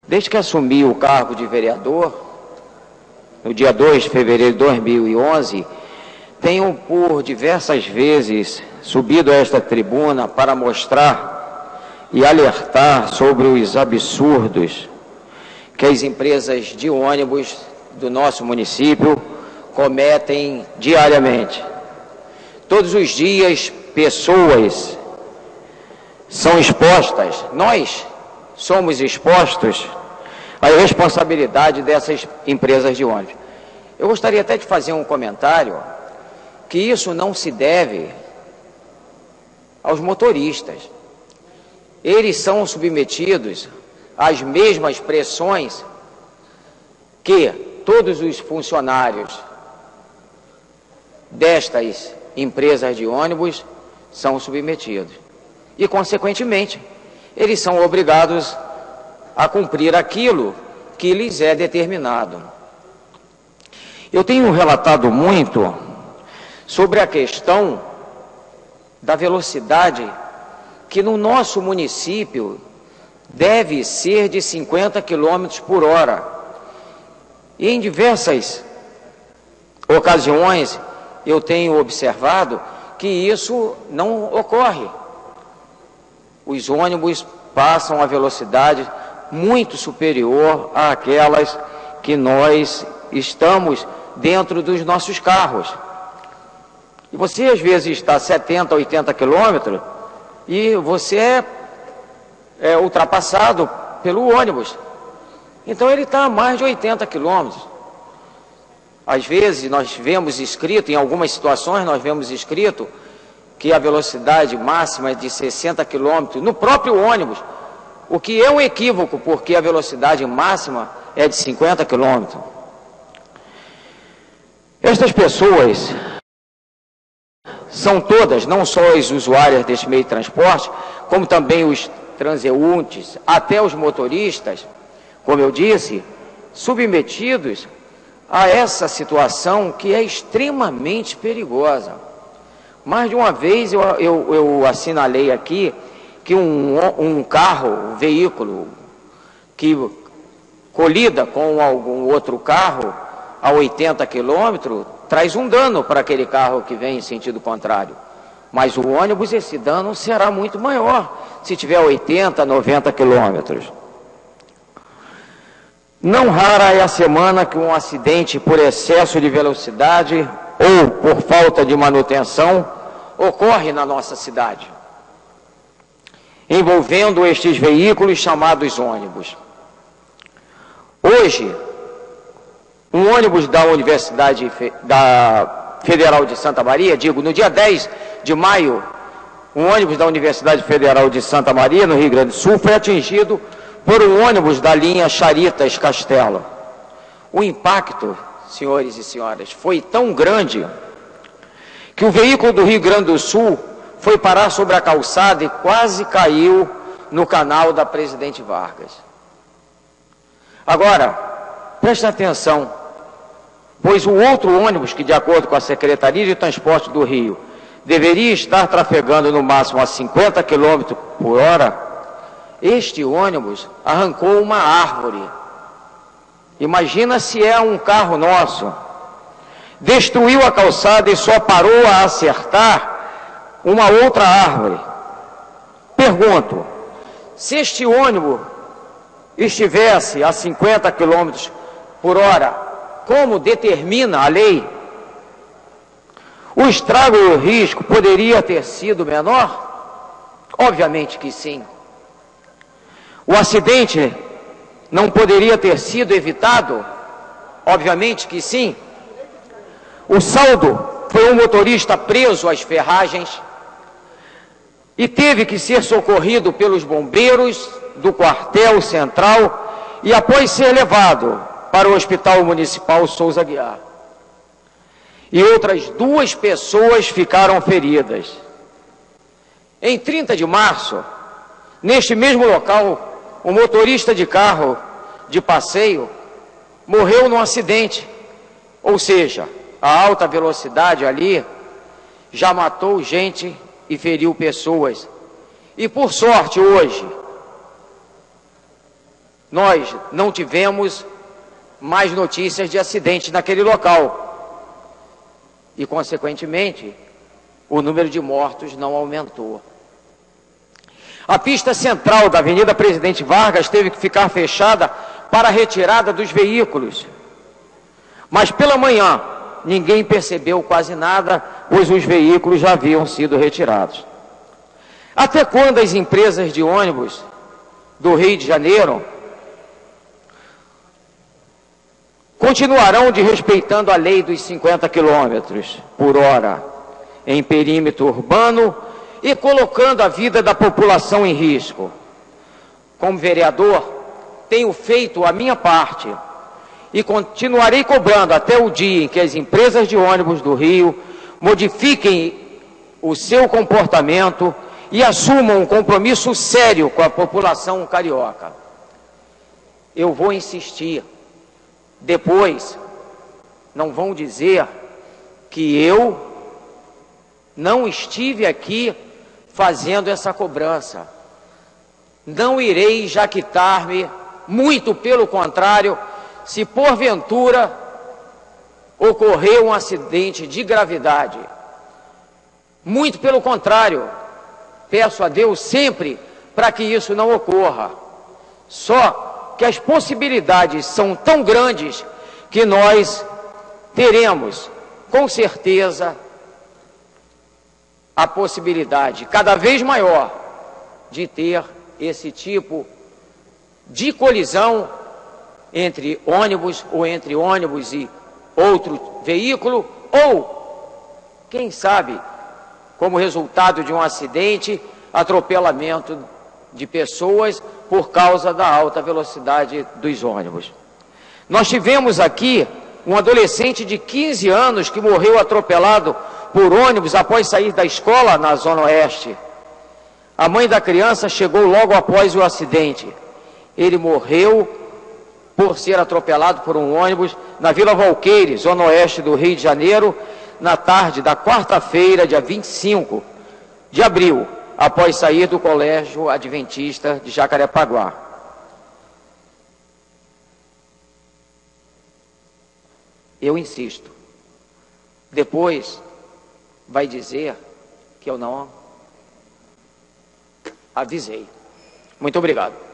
Desde que assumi o cargo de vereador, no dia 2 de fevereiro de 2011, tenho por diversas vezes subido a esta tribuna para mostrar e alertar sobre os absurdos que as empresas de ônibus do nosso município cometem diariamente. Todos os dias, pessoas são expostas, nós somos expostos à responsabilidade dessas empresas de ônibus. Eu gostaria até de fazer um comentário que isso não se deve aos motoristas. Eles são submetidos às mesmas pressões que todos os funcionários destas empresas de ônibus são submetidos. E, consequentemente, eles são obrigados a cumprir aquilo que lhes é determinado. Eu tenho relatado muito sobre a questão da velocidade que no nosso município deve ser de 50 km por hora. E em diversas ocasiões eu tenho observado que isso não ocorre. Os ônibus passam a velocidade muito superior àquelas que nós estamos dentro dos nossos carros. E você às vezes está a 70, 80 quilômetros e você é ultrapassado pelo ônibus. Então ele está a mais de 80 quilômetros. Às vezes nós vemos escrito, em algumas situações nós vemos escrito que a velocidade máxima é de 60 quilômetros no próprio ônibus, o que é um equívoco, porque a velocidade máxima é de 50 quilômetros. Estas pessoas são todas, não só as usuárias deste meio de transporte, como também os transeuntes, até os motoristas, como eu disse, submetidos a essa situação que é extremamente perigosa. Mais de uma vez eu assinalei aqui que um carro, um veículo que colida com algum outro carro a 80 quilômetros, traz um dano para aquele carro que vem em sentido contrário. Mas o ônibus, esse dano será muito maior se tiver 80, 90 quilômetros. Não rara é a semana que um acidente por excesso de velocidade ou por falta de manutenção ocorre na nossa cidade, envolvendo estes veículos chamados ônibus. Hoje, um ônibus da Universidade Federal de Santa Maria, no dia 10 de maio, um ônibus da Universidade Federal de Santa Maria, no Rio Grande do Sul, foi atingido por um ônibus da linha Charitas-Castelo. O impacto, senhores e senhoras, foi tão grande que o veículo do Rio Grande do Sul foi parar sobre a calçada e quase caiu no canal da Presidente Vargas. Agora, preste atenção, pois o outro ônibus, que de acordo com a Secretaria de Transporte do Rio, deveria estar trafegando no máximo a 50 km por hora, este ônibus arrancou uma árvore. Imagina se é um carro nosso. Destruiu a calçada e só parou a acertar uma outra árvore. Pergunto, se este ônibus estivesse a 50 km por hora, como determina a lei, o estrago e o risco poderia ter sido menor? Obviamente que sim. O acidente não poderia ter sido evitado? Obviamente que sim. O saldo foi um motorista preso às ferragens e teve que ser socorrido pelos bombeiros do quartel central e após ser levado para o Hospital Municipal Souza Aguiar. E outras 2 pessoas ficaram feridas. Em 30 de março, neste mesmo local, um motorista de carro de passeio morreu num acidente. Ou seja, a alta velocidade ali já matou gente e feriu pessoas. E por sorte hoje, nós não tivemos mais notícias de acidente naquele local. E, consequentemente, o número de mortos não aumentou. A pista central da Avenida Presidente Vargas teve que ficar fechada para a retirada dos veículos. Mas pela manhã, ninguém percebeu quase nada, pois os veículos já haviam sido retirados. Até quando as empresas de ônibus do Rio de Janeiro continuarão desrespeitando a lei dos 50 km/h em perímetro urbano e colocando a vida da população em risco? Como vereador, tenho feito a minha parte e continuarei cobrando até o dia em que as empresas de ônibus do Rio modifiquem o seu comportamento e assumam um compromisso sério com a população carioca. Eu vou insistir. Depois, não vão dizer que eu não estive aqui fazendo essa cobrança. Não irei jactar-me, muito pelo contrário, se porventura ocorrer um acidente de gravidade. Muito pelo contrário, peço a Deus sempre para que isso não ocorra. Só que as possibilidades são tão grandes que nós teremos, com certeza, a possibilidade cada vez maior de ter esse tipo de colisão entre ônibus ou entre ônibus e outro veículo, ou, quem sabe, como resultado de um acidente, atropelamento de pessoas por causa da alta velocidade dos ônibus. Nós tivemos aqui um adolescente de 15 anos que morreu atropelado por ônibus após sair da escola na Zona Oeste. A mãe da criança chegou logo após o acidente. Ele morreu por ser atropelado por um ônibus na Vila Valqueire, Zona Oeste do Rio de Janeiro, na tarde da quarta-feira, dia 25 de abril, após sair do Colégio Adventista de Jacarepaguá. Eu insisto. Depois vai dizer que eu não avisei. Muito obrigado.